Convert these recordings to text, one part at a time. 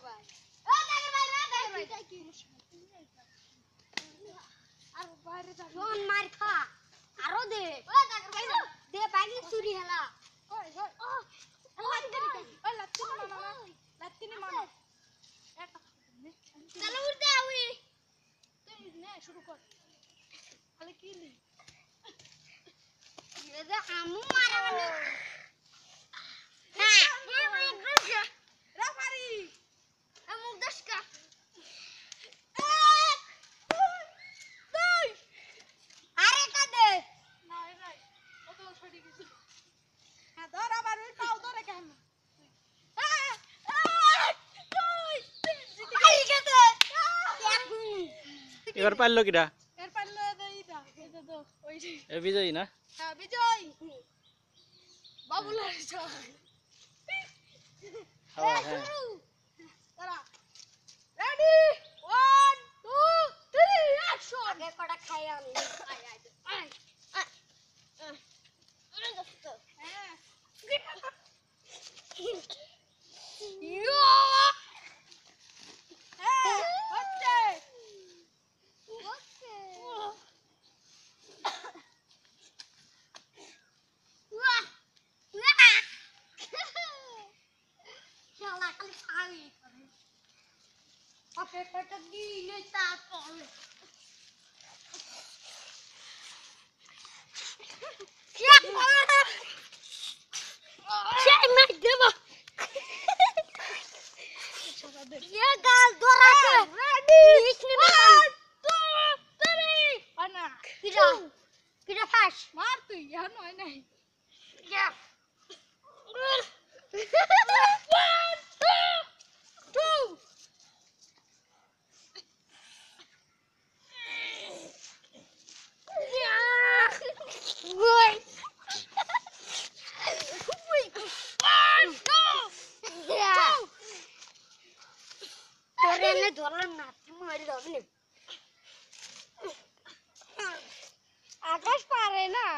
ভাই ও দাগের ভাই রে দাগের ভাই কি আর বাইরে যা কোন মার খা আরো দে ও দাগের ভাই দে বাইরে চুরি হেলা ওই ওই ও লাত্তিনি মামা চলো উঠতে আউই তুই নে শুরু কর খালি কি নি এটা আমু মারানো হ্যাঁ রেফারি আমু দশকা তুই আরে কাদে নাই নাই ও তো ছড়ি গেছে হ্যাঁ ধর আবার ওই পাও ধরে কেন এবার পারলো কিরা এর পারলো এইটা এটা তো ওই এ বিজয়ী না হ্যাঁ বিজয় বাবুলার জয় হ্যাঁ শুরু হ্যাঁ তারা রেডি 1 2 3 অ্যাকশন আগে কটা খাই আমি আয় আয় আয় আরে দোস্ত হ্যাঁ ইয়ো হ্যাঁ হচ্ছে ওকে ওয়া ওয়া শালা খালি খাই করে ওকে কটা দিলে তারপর Check my demo. Ya gal doraka. Ready. 1 2 3. Ana. Kira fast. Mar tu ya no nahi. Ya. 1 2 2. তোরে ধরলাম না তুমি মারি দাও নে আকাশ পারে না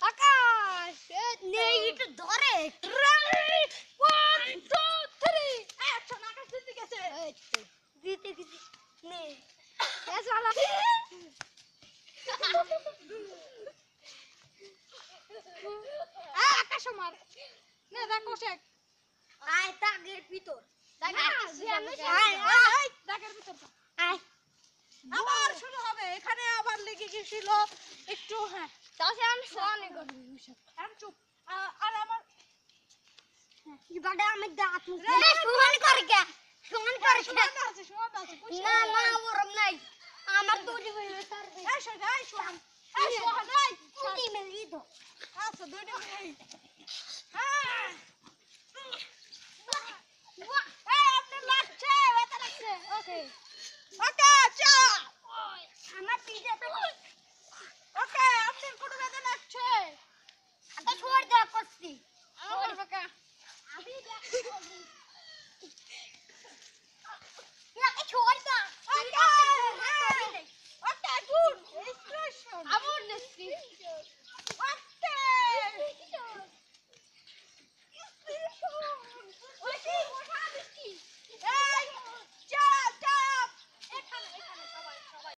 আকাশ নেই এটা ধরে 1 2 3 অ্যাকশন আকাশ জিতে গেছে জিতে গেছে নে এ শালা আকাশ মার নে দেখো শেখ আয় দাগের ভিতর দাগের ভিতর আয় আবার শুরু হবে এখানে আবার লেগে গেছিল একটু হ্যাঁ তাহলে আমি শোনে করব আমি চুপ আর আমার ইবাডা আমি দাঁত মুখ শোন করে কে শোন করে কে শোন আছে না না ওরম নাই আমার দুটি মিলে স্যার এই শোন এই শোন এই শোন এই দুটি মিলে দাও আচ্ছা দুটি মিলে হ্যাঁ What? Hey, আপনি লাগছে, ব্যথা লাগছে। ওকে। ওকে।